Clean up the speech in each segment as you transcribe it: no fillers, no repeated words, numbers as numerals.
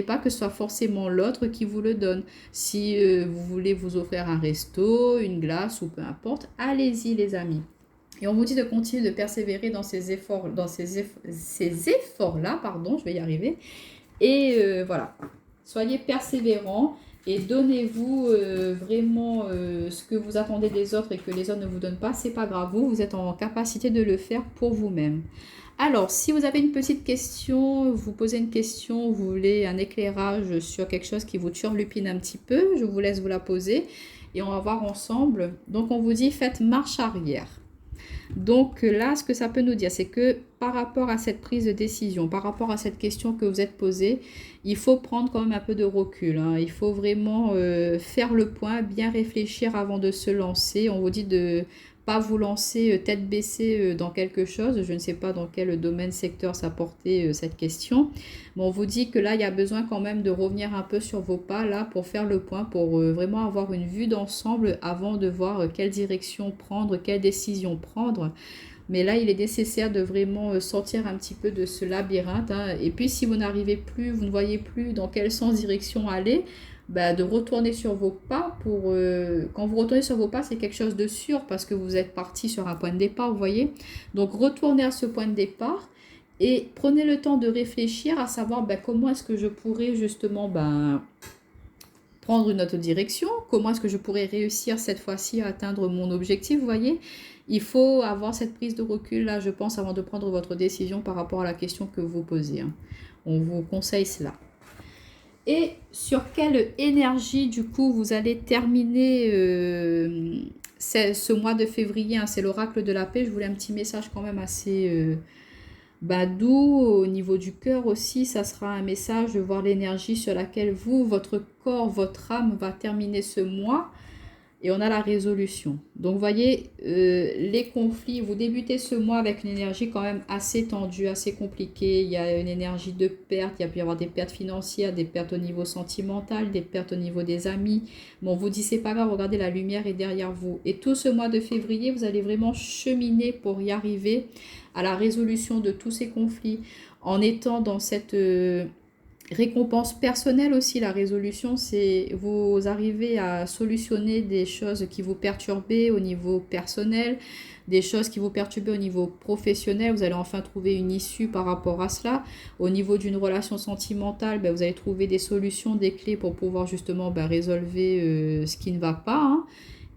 pas que ce soit forcément l'autre qui vous le donne. Si vous voulez vous offrir un resto, une glace ou peu importe, allez-y les amis. Et on vous dit de continuer de persévérer dans ces efforts, ces efforts-là, pardon, je vais y arriver. Et voilà, soyez persévérants et donnez-vous vraiment ce que vous attendez des autres et que les autres ne vous donnent pas, c'est pas grave, vous êtes en capacité de le faire pour vous-même. Alors, si vous avez une petite question, vous posez une question, vous voulez un éclairage sur quelque chose qui vous turlupine un petit peu, je vous laisse vous la poser et on va voir ensemble. Donc, on vous dit faites marche arrière. Donc là, ce que ça peut nous dire, c'est que par rapport à cette prise de décision, par rapport à cette question que vous êtes posée, il faut prendre quand même un peu de recul, hein. Il faut vraiment faire le point, bien réfléchir avant de se lancer. On vous dit de pas vous lancer tête baissée dans quelque chose. Je ne sais pas dans quel domaine, secteur ça portait cette question. Mais on vous dit que là, il y a besoin quand même de revenir un peu sur vos pas là pour faire le point, pour vraiment avoir une vue d'ensemble avant de voir quelle direction prendre, quelle décision prendre. Mais là, il est nécessaire de vraiment sortir un petit peu de ce labyrinthe, hein. Et puis, si vous n'arrivez plus, vous ne voyez plus dans quel sens direction aller, bah, de retourner sur vos pas. Quand vous retournez sur vos pas, c'est quelque chose de sûr parce que vous êtes parti sur un point de départ, vous voyez. Donc, retournez à ce point de départ et prenez le temps de réfléchir à savoir comment est-ce que je pourrais justement prendre une autre direction, comment est-ce que je pourrais réussir cette fois-ci à atteindre mon objectif, vous voyez. Il faut avoir cette prise de recul là, je pense, avant de prendre votre décision par rapport à la question que vous posez, hein. On vous conseille cela. Et sur quelle énergie, du coup, vous allez terminer ce mois de février, hein, c'est l'oracle de la paix. Je voulais un petit message quand même assez doux au niveau du cœur aussi. Ça sera un message de voir l'énergie sur laquelle vous, votre corps, votre âme va terminer ce mois. Et on a la résolution. Donc, vous voyez, les conflits, vous débutez ce mois avec une énergie quand même assez tendue, assez compliquée. Il y a une énergie de perte, il y a pu y avoir des pertes financières, des pertes au niveau sentimental, des pertes au niveau des amis. Bon, on vous dit, c'est pas grave, regardez, la lumière est derrière vous. Et tout ce mois de février, vous allez vraiment cheminer pour y arriver à la résolution de tous ces conflits en étant dans cette récompense personnelle aussi. La résolution, c'est vous arrivez à solutionner des choses qui vous perturbaient au niveau personnel, des choses qui vous perturbaient au niveau professionnel. Vous allez enfin trouver une issue par rapport à cela. Au niveau d'une relation sentimentale, vous allez trouver des solutions, des clés pour pouvoir justement résolver ce qui ne va pas, hein.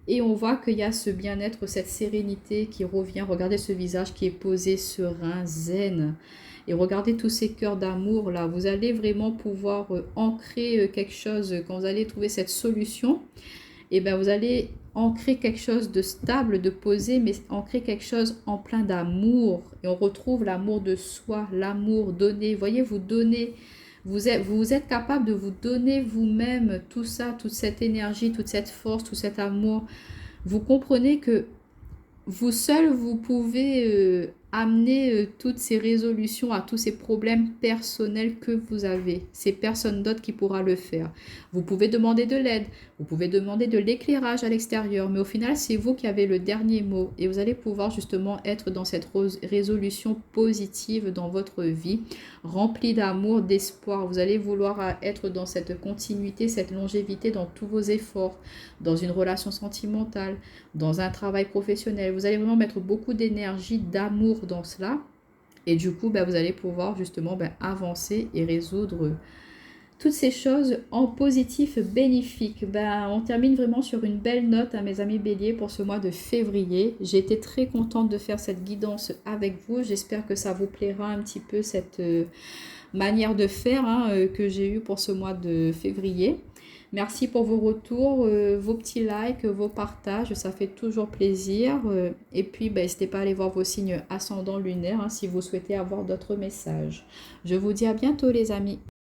Et on voit qu'il y a ce bien-être, cette sérénité qui revient. Regardez ce visage qui est posé, serein, zen. Et regardez tous ces cœurs d'amour là. Vous allez vraiment pouvoir ancrer quelque chose. Quand vous allez trouver cette solution, et vous allez ancrer quelque chose de stable, de posé, mais ancrer quelque chose en plein d'amour. Et on retrouve l'amour de soi, l'amour donné. Voyez, vous donnez. Vous êtes capable de vous donner vous-même tout ça, toute cette énergie, toute cette force, tout cet amour. Vous comprenez que vous seul, vous pouvez amener toutes ces résolutions à tous ces problèmes personnels que vous avez. C'est personne d'autre qui pourra le faire. Vous pouvez demander de l'aide, vous pouvez demander de l'éclairage à l'extérieur, mais au final, c'est vous qui avez le dernier mot et vous allez pouvoir justement être dans cette résolution positive dans votre vie, remplie d'amour, d'espoir. Vous allez vouloir être dans cette continuité, cette longévité dans tous vos efforts, dans une relation sentimentale, dans un travail professionnel. Vous allez vraiment mettre beaucoup d'énergie, d'amour dans cela. Et du coup, vous allez pouvoir justement avancer et résoudre toutes ces choses en positif bénéfique. On termine vraiment sur une belle note, hein, mes amis béliers, pour ce mois de février. J'ai été très contente de faire cette guidance avec vous. J'espère que ça vous plaira un petit peu, cette manière de faire, hein, que j'ai eue pour ce mois de février. Merci pour vos retours, vos petits likes, vos partages, ça fait toujours plaisir. Et puis, n'hésitez pas à aller voir vos signes ascendants lunaires, hein, si vous souhaitez avoir d'autres messages. Je vous dis à bientôt les amis.